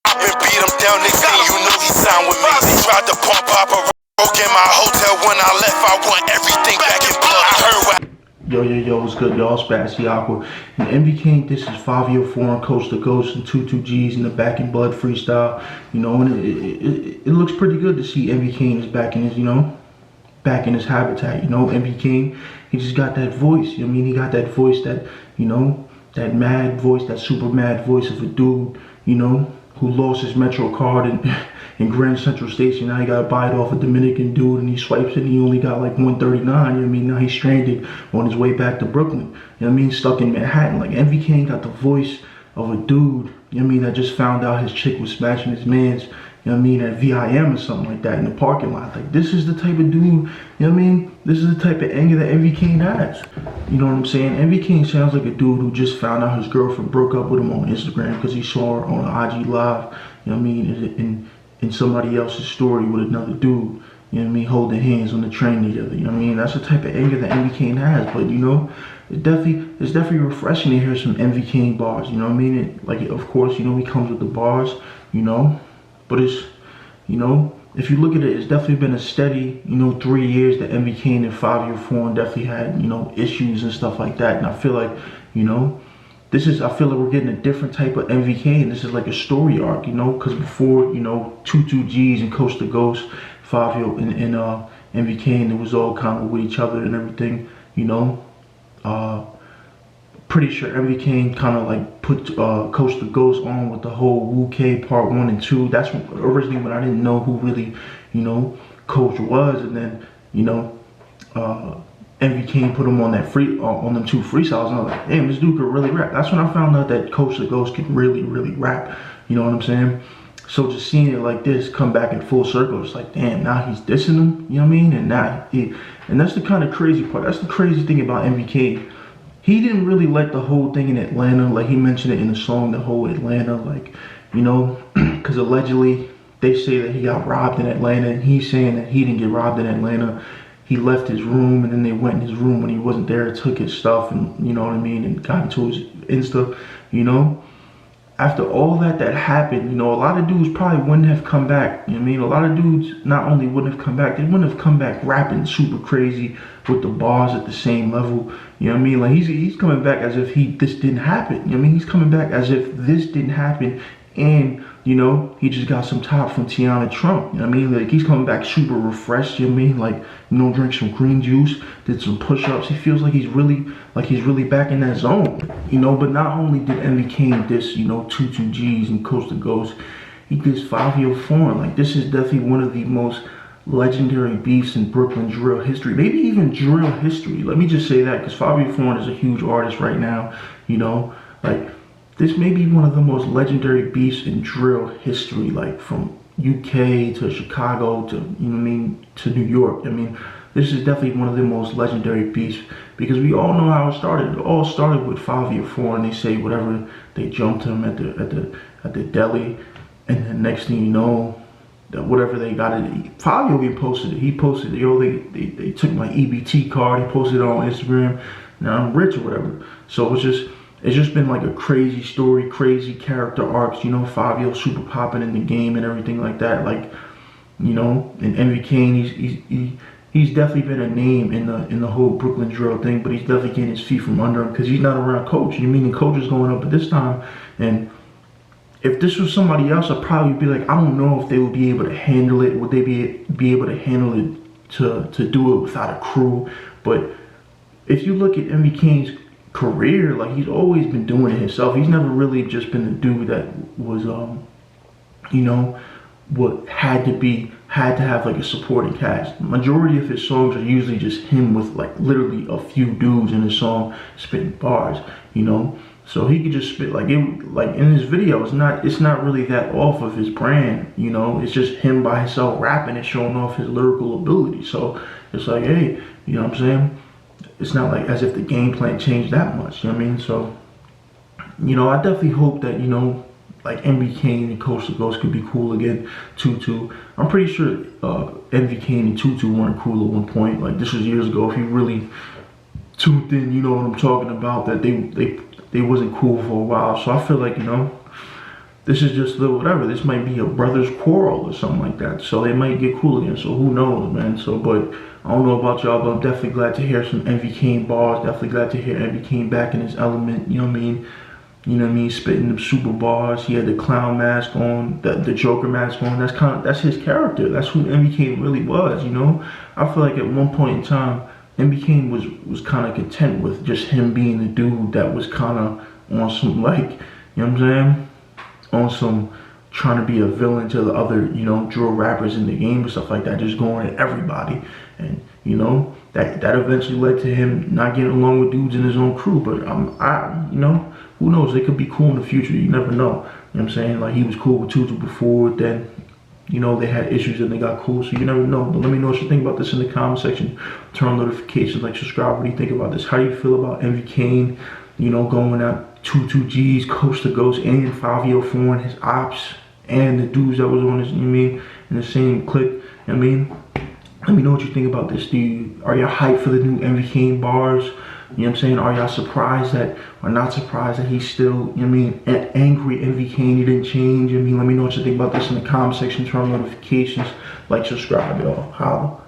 And beat him down, next thing you knew he signed with me. Tried to pump Papa broke in my hotel when I left. I want everything back in blood. I heard what. Yo, what's good, y'all? It's Bassey, Akwa. And MV Caine, this is Fivio foreign coast to coast and 22Gs in the Back in Blood freestyle. You know, and it looks pretty good to see MV Caine is back in his, back in his habitat. You know, MV Caine, he just got that voice. You know what I mean? He got that voice that, that mad voice, that super mad voice of a dude, who lost his Metro card in Grand Central Station. Now he got to buy it off a Dominican dude, and he swipes it and he only got like 139, you know what I mean? Now he's stranded on his way back to Brooklyn, you know what I mean? Stuck in Manhattan. Like, MV Caine got the voice of a dude, you know what I mean, that just found out his chick was smashing his mans, you know what I mean, at VIM or something like that in the parking lot. Like, this is the type of dude, you know what I mean? This is the type of anger that MV Caine has. You know what I'm saying? MV Caine sounds like a dude who just found out his girlfriend broke up with him on Instagram because he saw her on an IG Live, you know what I mean, in somebody else's story with another dude, you know what I mean, holding hands on the train together, you know what I mean? That's the type of anger that MV Caine has, but it's definitely refreshing to hear some MV Caine bars, you know what I mean? Of course, he comes with the bars, but it's, if you look at it, it's definitely been a steady, 3 years that MV Caine and Fivio foreign definitely had, issues and stuff like that, and I feel like, I feel like we're getting a different type of MV Caine. This is like a story arc, because before, 22Gs and Coast to Ghost, Fivio and MV Caine, it was all kind of with each other and everything, pretty sure MV Caine kind of like put Coast to Ghost on with the whole Wu K part 1 and 2. That's originally when I didn't know who really, Coach was, and then, MV Caine put him on that on them 2 freestyles, and I was like, damn, this dude could really rap. That's when I found out that Coast to Ghost can really rap. You know what I'm saying? So just seeing it like this come back in full circle, it's like, damn, now he's dissing him. You know what I mean? And that's the kind of crazy part. That's the crazy thing about MV Caine. He didn't really let the whole thing in Atlanta, like he mentioned it in the song, the whole Atlanta, like, because allegedly they say that he got robbed in Atlanta, and he's saying that he didn't get robbed in Atlanta. He left his room, and then they went in his room when he wasn't there, took his stuff, and you know what I mean, and got into his Insta, After all that happened, a lot of dudes probably wouldn't have come back, you know what I mean? A lot of dudes not only wouldn't have come back, they wouldn't have come back rapping super crazy with the bars at the same level, you know what I mean? Like, he's coming back as if this didn't happen, you know what I mean? He's coming back as if this didn't happen, and he just got some top from Tiana Trump, you know what I mean? Like, he's coming back super refreshed, you know what I mean? Like, drink some green juice, did some push-ups. He feels like he's really back in that zone, but not only did MV Caine diss, 22Gs and Coast to Ghost, he dissed Fivio foreign. Like, this is definitely one of the most legendary beefs in Brooklyn drill history, maybe even drill history. Let me just say that, because Fivio foreign is a huge artist right now, like, this may be one of the most legendary beefs in drill history, like from UK to Chicago to, to New York. I mean, this is definitely one of the most legendary beefs, because we all know how it started. It all started with Fivio foreign. They say whatever, they jumped him at the deli, and then next thing you know, that whatever they got it. Fivio even posted it. He posted, yo, they took my EBT card. He posted it on Instagram. Now I'm rich or whatever. So it's just been like a crazy story, crazy character arcs, Fivio super popping in the game and everything like that. Like, and MV Caine, he's definitely been a name in the whole Brooklyn drill thing, but he's definitely getting his feet from under him because he's not around Coach. You mean the Coach is going up at this time, and if this was somebody else, I'd probably be like, I don't know if they would be able to handle it. Would they be able to handle it to do it without a crew? But if you look at MV Caine's career, like, he's always been doing it himself. He's never really just been the dude that was what had to have like a supporting cast. Majority of his songs are usually just him with like literally a few dudes in his song spitting bars, so he could just spit like in his video. It's not really that off of his brand, it's just him by himself rapping and showing off his lyrical ability. So it's like, hey, you know what I'm saying? It's not like as if the game plan changed that much, you know what I mean? So, I definitely hope that, like MV Caine and Coast to Ghost could be cool again. Tutu, I'm pretty sure MV Caine and Tutu weren't cool at one point. Like, this was years ago. If you really tuned in, you know what I'm talking about, that they wasn't cool for a while. So I feel like, this is just the whatever. This might be a brother's quarrel or something like that. So they might get cool again. So who knows, man? So, but I don't know about y'all, but I'm definitely glad to hear some MV Caine bars. Definitely glad to hear MV Caine back in his element. You know what I mean? You know what I mean? Spitting them super bars. He had the clown mask on, the Joker mask on. That's his character. That's who MV Caine really was. You know? I feel like at one point in time, MV Caine was kind of content with just him being the dude that was kind of on some like, you know what I'm saying? On some trying to be a villain to the other, you know, drill rappers in the game and stuff like that, just going at everybody. And, you know, that eventually led to him not getting along with dudes in his own crew. But you know, who knows? They could be cool in the future. You never know. You know what I'm saying? Like, he was cool with Tutu before, then, you know, they had issues and they got cool. So you never know. But let me know what you think about this in the comment section. Turn on notifications, like, subscribe. What do you think about this? How do you feel about MV Caine, you know, going out 2 G's, coast to coast, and Fivio Foreign, his ops, and the dudes that was on his, you know what I mean, in the same clique, you know what I mean? Let me know what you think about this. Are y'all hyped for the new MV Caine bars? You know what I'm saying? Are y'all surprised that, or not surprised that he's still, you know what I mean, angry MV Caine, he didn't change? I mean, let me know what you think about this in the comment section. Turn on notifications, like, subscribe, y'all. Holla.